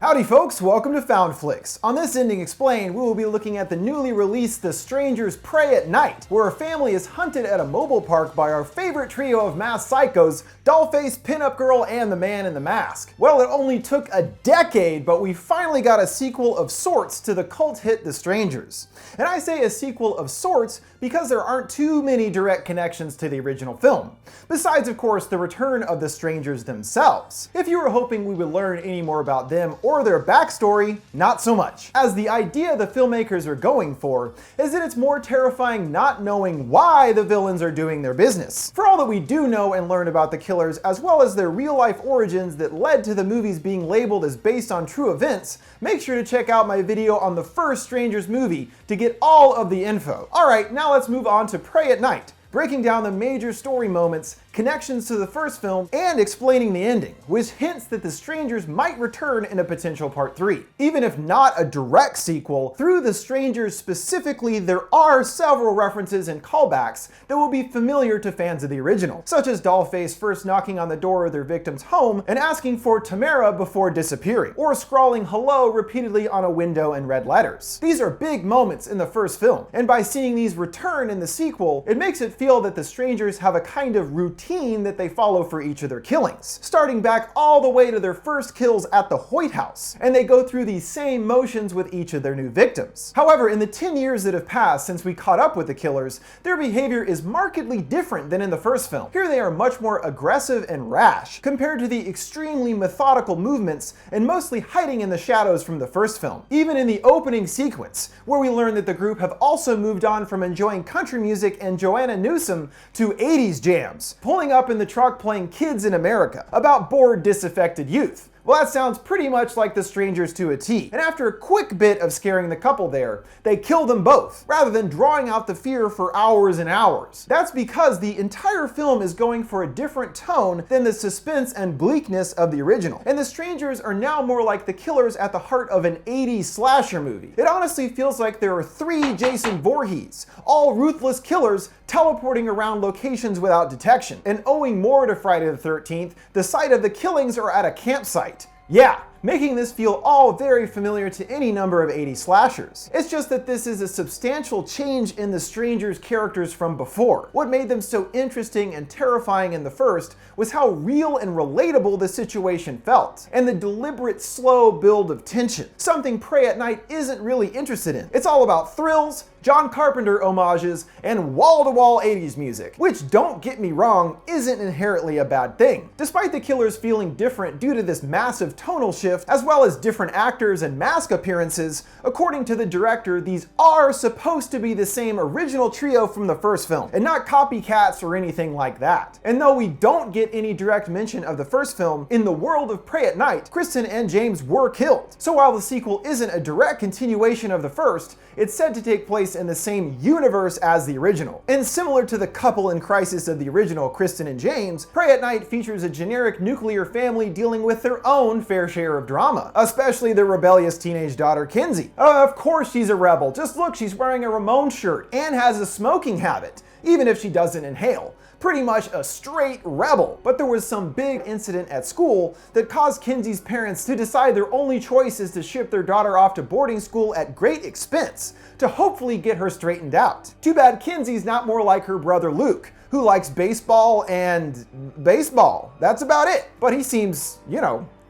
Howdy folks, welcome to Found Flicks. On this Ending Explained, we will be looking at the newly released The Strangers Prey at Night, where a family is hunted at a mobile park by our favorite trio of masked psychos, Dollface, Pinup Girl, and the Man in the Mask. Well, it only took a decade, but we finally got a sequel of sorts to the cult hit The Strangers. And I say a sequel of sorts because there aren't too many direct connections to the original film. Besides, of course, the return of the strangers themselves. If you were hoping we would learn any more about them or their backstory, not so much. As the idea the filmmakers are going for is that it's more terrifying not knowing why the villains are doing their business. For all that we do know and learn about the killers, as well as their real-life origins that led to the movies being labeled as based on true events, make sure to check out my video on the first Strangers movie to get all of the info. Alright, now let's move on to Prey at Night, breaking down the major story moments, connections to the first film, and explaining the ending, which hints that the strangers might return in a potential part 3. Even if not a direct sequel, through the strangers specifically, there are several references and callbacks that will be familiar to fans of the original, such as Dollface first knocking on the door of their victim's home and asking for Tamara before disappearing, or scrawling hello repeatedly on a window in red letters. These are big moments in the first film, and by seeing these return in the sequel, it makes it feel that the strangers have a kind of routine that they follow for each of their killings, starting back all the way to their first kills at the Hoyt house, and they go through these same motions with each of their new victims. However, in the 10 years that have passed since we caught up with the killers, their behavior is markedly different than in the first film. Here they are much more aggressive and rash, compared to the extremely methodical movements and mostly hiding in the shadows from the first film. Even in the opening sequence, where we learn that the group have also moved on from enjoying country music and Joanna Newsom to 80s jams, pulling up in the truck playing Kids in America, about bored, disaffected youth. Well, that sounds pretty much like the strangers to a T. And after a quick bit of scaring the couple there, they kill them both, rather than drawing out the fear for hours and hours. That's because the entire film is going for a different tone than the suspense and bleakness of the original. And the strangers are now more like the killers at the heart of an 80s slasher movie. It honestly feels like there are 3 Jason Voorhees, all ruthless killers teleporting around locations without detection. And owing more to Friday the 13th, the site of the killings are at a campsite. Yeah, making this feel all very familiar to any number of 80s slashers. It's just that this is a substantial change in the strangers' characters from before. What made them so interesting and terrifying in the first was how real and relatable the situation felt, and the deliberate slow build of tension, something Prey at Night isn't really interested in. It's all about thrills, John Carpenter homages, and wall-to-wall 80s music, which, don't get me wrong, isn't inherently a bad thing. Despite the killers feeling different due to this massive tonal shift, as well as different actors and mask appearances, according to the director, these are supposed to be the same original trio from the first film, and not copycats or anything like that. And though we don't get any direct mention of the first film, in the world of Prey at Night, Kristen and James were killed. So while the sequel isn't a direct continuation of the first, it's said to take place in the same universe as the original. And similar to the couple in crisis of the original, Kristen and James, Prey at Night features a generic nuclear family dealing with their own fair share of drama, especially their rebellious teenage daughter, Kinsey. Of course she's a rebel. Just look, she's wearing a Ramones shirt and has a smoking habit, even if she doesn't inhale. Pretty much a straight rebel. But there was some big incident at school that caused Kinsey's parents to decide their only choice is to ship their daughter off to boarding school at great expense to hopefully get her straightened out. Too bad Kinsey's not more like her brother Luke, who likes baseball and baseball. That's about it. But he seems,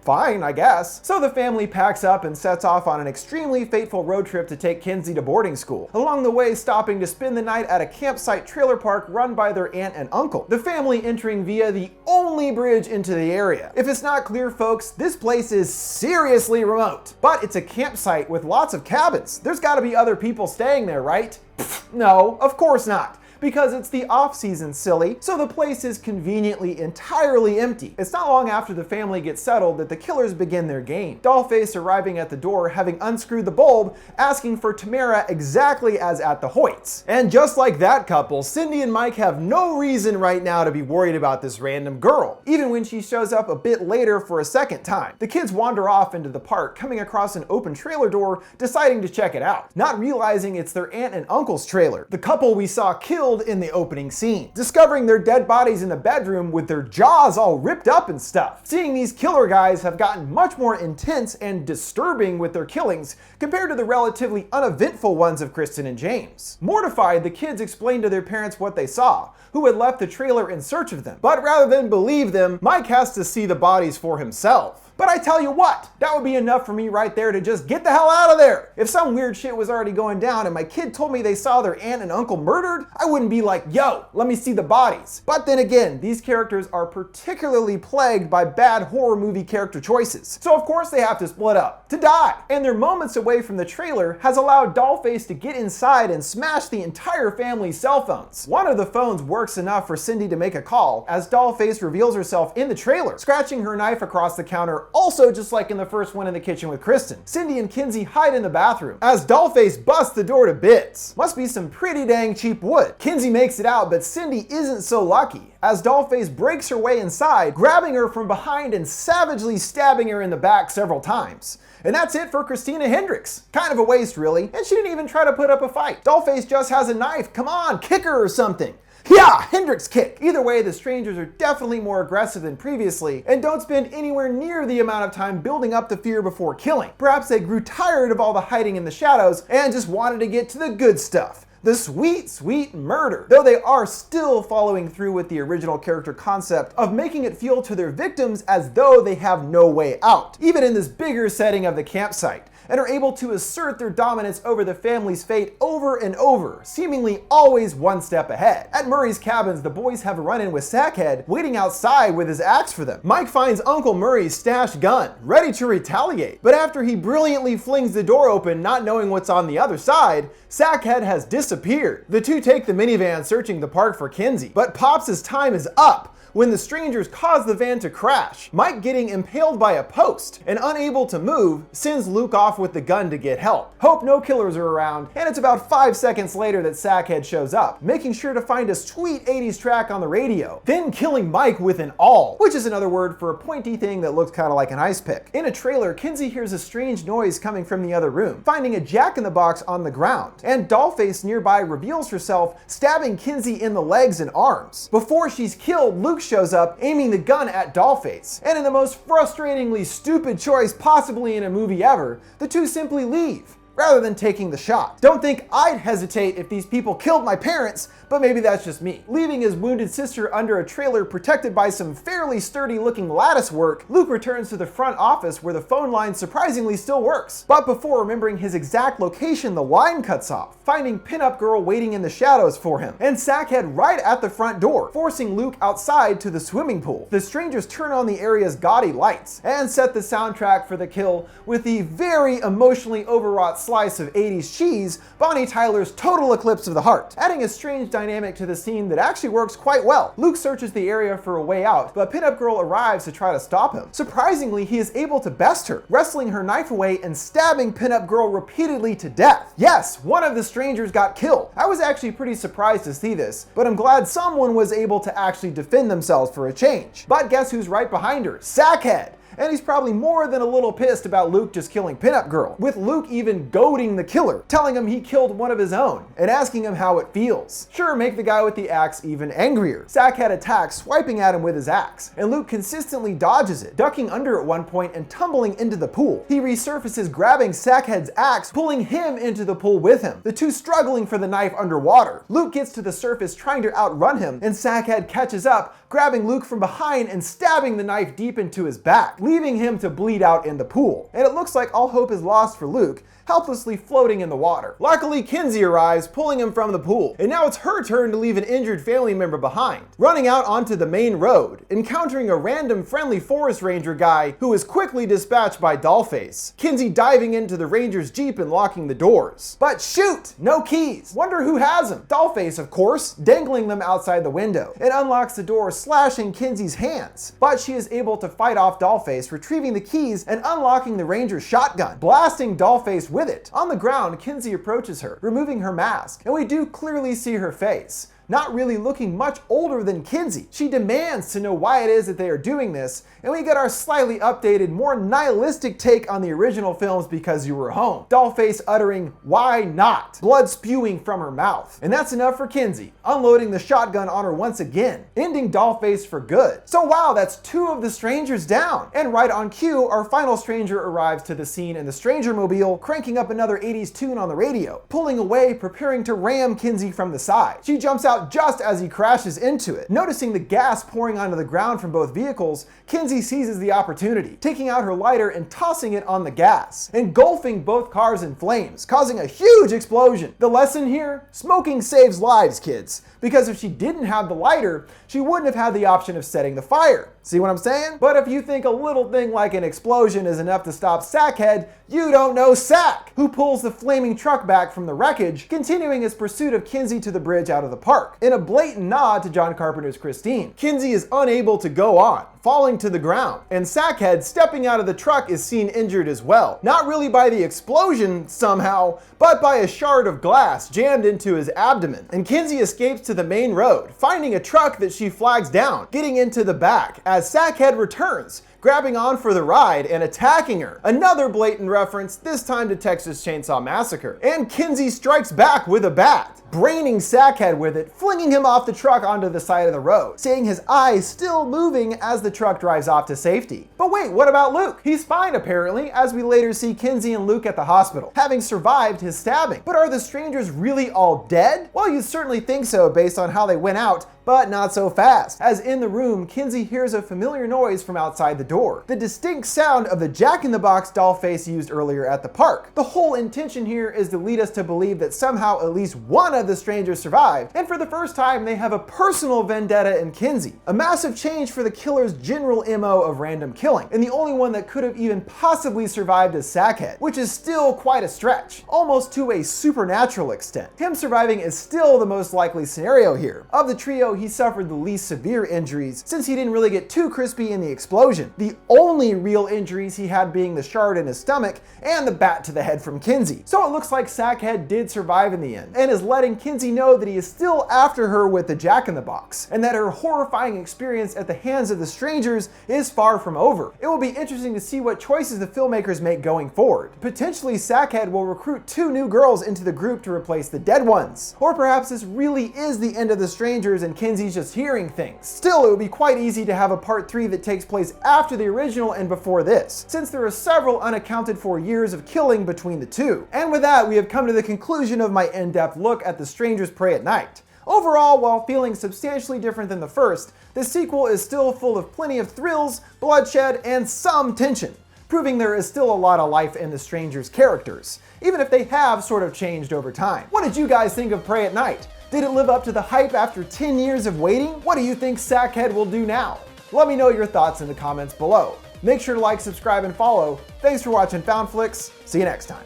fine, I guess. So the family packs up and sets off on an extremely fateful road trip to take Kinsey to boarding school, along the way stopping to spend the night at a campsite trailer park run by their aunt and uncle, the family entering via the only bridge into the area. If it's not clear, folks, this place is seriously remote, but it's a campsite with lots of cabins. There's gotta be other people staying there, right? Pfft, no, of course not. Because it's the off-season, silly, so the place is conveniently entirely empty. It's not long after the family gets settled that the killers begin their game, Dollface arriving at the door having unscrewed the bulb, asking for Tamara exactly as at the Hoyts. And just like that couple, Cindy and Mike have no reason right now to be worried about this random girl, even when she shows up a bit later for a second time. The kids wander off into the park, coming across an open trailer door, deciding to check it out, not realizing it's their aunt and uncle's trailer. The couple we saw killed killed in the opening scene, discovering their dead bodies in the bedroom with their jaws all ripped up and stuff. Seeing these killer guys have gotten much more intense and disturbing with their killings compared to the relatively uneventful ones of Kristen and James. Mortified, the kids explained to their parents what they saw, who had left the trailer in search of them. But rather than believe them, Mike has to see the bodies for himself. But I tell you what, that would be enough for me right there to just get the hell out of there. If some weird shit was already going down and my kid told me they saw their aunt and uncle murdered, I wouldn't be like, yo, let me see the bodies. But then again, these characters are particularly plagued by bad horror movie character choices. So of course they have to split up, to die. And their moments away from the trailer has allowed Dollface to get inside and smash the entire family's cell phones. One of the phones works enough for Cindy to make a call as Dollface reveals herself in the trailer, scratching her knife across the counter, also just like in the first one in the kitchen with Kristen. Cindy and Kinsey hide in the bathroom as Dollface busts the door to bits. Must be some pretty dang cheap wood. Kinsey makes it out, but Cindy isn't so lucky as Dollface breaks her way inside, grabbing her from behind and savagely stabbing her in the back several times. And that's it for Christina Hendricks. Kind of a waste really, and she didn't even try to put up a fight. Dollface just has a knife, come on, kick her or something. Yeah, Hendricks kick! Either way, the strangers are definitely more aggressive than previously and don't spend anywhere near the amount of time building up the fear before killing. Perhaps they grew tired of all the hiding in the shadows and just wanted to get to the good stuff. The sweet, sweet murder. Though they are still following through with the original character concept of making it feel to their victims as though they have no way out, even in this bigger setting of the campsite, and are able to assert their dominance over the family's fate over and over, seemingly always one step ahead. At Murray's cabins, the boys have a run-in with Sackhead, waiting outside with his axe for them. Mike finds Uncle Murray's stashed gun, ready to retaliate, but after he brilliantly flings the door open, not knowing what's on the other side, Sackhead has disappeared. The two take the minivan, searching the park for Kinsey, but Pops' time is up when the strangers cause the van to crash. Mike, getting impaled by a post and unable to move, sends Luke off with the gun to get help. Hope no killers are around, and it's about 5 seconds later that Sackhead shows up, making sure to find a sweet 80s track on the radio, then killing Mike with an awl, which is another word for a pointy thing that looks kind of like an ice pick. In a trailer, Kinsey hears a strange noise coming from the other room, finding a jack-in-the-box on the ground, and Dollface nearby reveals herself, stabbing Kinsey in the legs and arms. Before she's killed, Luke shows up, aiming the gun at Dollface. And in the most frustratingly stupid choice possibly in a movie ever, the two simply leave, rather than taking the shot. Don't think I'd hesitate if these people killed my parents, but maybe that's just me. Leaving his wounded sister under a trailer protected by some fairly sturdy looking lattice work, Luke returns to the front office where the phone line surprisingly still works. But before remembering his exact location, the line cuts off, finding Pinup Girl waiting in the shadows for him, and Sackhead right at the front door, forcing Luke outside to the swimming pool. The strangers turn on the area's gaudy lights and set the soundtrack for the kill with the very emotionally overwrought slice of 80s cheese, Bonnie Tyler's Total Eclipse of the Heart, adding a strange dynamic to the scene that actually works quite well. Luke searches the area for a way out, but Pinup Girl arrives to try to stop him. Surprisingly, he is able to best her, wrestling her knife away and stabbing Pinup Girl repeatedly to death. Yes, one of the strangers got killed. I was actually pretty surprised to see this, but I'm glad someone was able to actually defend themselves for a change. But guess who's right behind her? Sackhead! And he's probably more than a little pissed about Luke just killing Pinup Girl, with Luke even goading the killer, telling him he killed one of his own, and asking him how it feels. Sure, make the guy with the axe even angrier. Sackhead attacks, swiping at him with his axe, and Luke consistently dodges it, ducking under at one point and tumbling into the pool. He resurfaces, grabbing Sackhead's axe, pulling him into the pool with him, the two struggling for the knife underwater. Luke gets to the surface trying to outrun him, and Sackhead catches up, grabbing Luke from behind and stabbing the knife deep into his back, leaving him to bleed out in the pool. And it looks like all hope is lost for Luke, helplessly floating in the water. Luckily, Kinsey arrives, pulling him from the pool, and now it's her turn to leave an injured family member behind. Running out onto the main road, encountering a random friendly forest ranger guy who is quickly dispatched by Dollface. Kinsey diving into the ranger's jeep and locking the doors. But shoot! No keys! Wonder who has them? Dollface, of course, dangling them outside the window. It unlocks the door, slashing Kinsey's hands. But she is able to fight off Dollface, retrieving the keys and unlocking the ranger's shotgun, blasting Dollface with it. On the ground, Kinsey approaches her, removing her mask, and we do clearly see her face. not really looking much older than Kinsey. She demands to know why it is that they are doing this, and we get our slightly updated, more nihilistic take on the original films Because You Were Home. Dollface uttering, "Why not?" blood spewing from her mouth. And that's enough for Kinsey, unloading the shotgun on her once again, ending Dollface for good. So wow, that's 2 of the strangers down. And right on cue, our final stranger arrives to the scene in the Stranger Mobile, cranking up another 80s tune on the radio, pulling away, preparing to ram Kinsey from the side. She jumps out just as he crashes into it. Noticing the gas pouring onto the ground from both vehicles, Kinsey seizes the opportunity, taking out her lighter and tossing it on the gas, engulfing both cars in flames, causing a huge explosion. The lesson here? Smoking saves lives, kids. Because if she didn't have the lighter, she wouldn't have had the option of setting the fire. See what I'm saying? But if you think a little thing like an explosion is enough to stop Sackhead, you don't know Sack, who pulls the flaming truck back from the wreckage, continuing his pursuit of Kinsey to the bridge out of the park. In a blatant nod to John Carpenter's Christine, Kinsey is unable to go on, falling to the ground, and Sackhead, stepping out of the truck, is seen injured as well. Not really by the explosion somehow, but by a shard of glass jammed into his abdomen. And Kinsey escapes to the main road, finding a truck that she flags down, getting into the back, as Sackhead returns, grabbing on for the ride and attacking her. Another blatant reference, this time to Texas Chainsaw Massacre. And Kinsey strikes back with a bat, braining Sackhead with it, flinging him off the truck onto the side of the road, seeing his eyes still moving as the truck drives off to safety. But wait, what about Luke? He's fine apparently, as we later see Kinsey and Luke at the hospital, having survived his stabbing. But are the strangers really all dead? Well, you'd certainly think so based on how they went out, but not so fast, as in the room, Kinsey hears a familiar noise from outside the door, the distinct sound of the Jack-in-the-Box Dollface used earlier at the park. The whole intention here is to lead us to believe that somehow at least one of the strangers survived, and for the first time they have a personal vendetta in Kinsey. A massive change for the killer's general MO of random killing, and the only one that could have even possibly survived is Sackhead, which is still quite a stretch, almost to a supernatural extent. Him surviving is still the most likely scenario here. Of the trio, he suffered the least severe injuries, since he didn't really get too crispy in the explosion. The only real injuries he had being the shard in his stomach and the bat to the head from Kinsey. So it looks like Sackhead did survive in the end, and is letting Kinsey know that he is still after her with the Jack-in-the-Box, and that her horrifying experience at the hands of the strangers is far from over. It will be interesting to see what choices the filmmakers make going forward. Potentially Sackhead will recruit 2 new girls into the group to replace the dead ones. Or perhaps this really is the end of the strangers and Kinsey's just hearing things. Still, it would be quite easy to have a part 3 that takes place after the original and before this, since there are several unaccounted for years of killing between the two. And with that, we have come to the conclusion of my in-depth look at The Strangers Prey at Night. Overall, while feeling substantially different than the first, the sequel is still full of plenty of thrills, bloodshed, and some tension, proving there is still a lot of life in the Strangers' characters, even if they have sort of changed over time. What did you guys think of Prey at Night? Did it live up to the hype after 10 years of waiting? What do you think Sackhead will do now? Let me know your thoughts in the comments below. Make sure to like, subscribe, and follow. Thanks for watching Found Flicks. See you next time.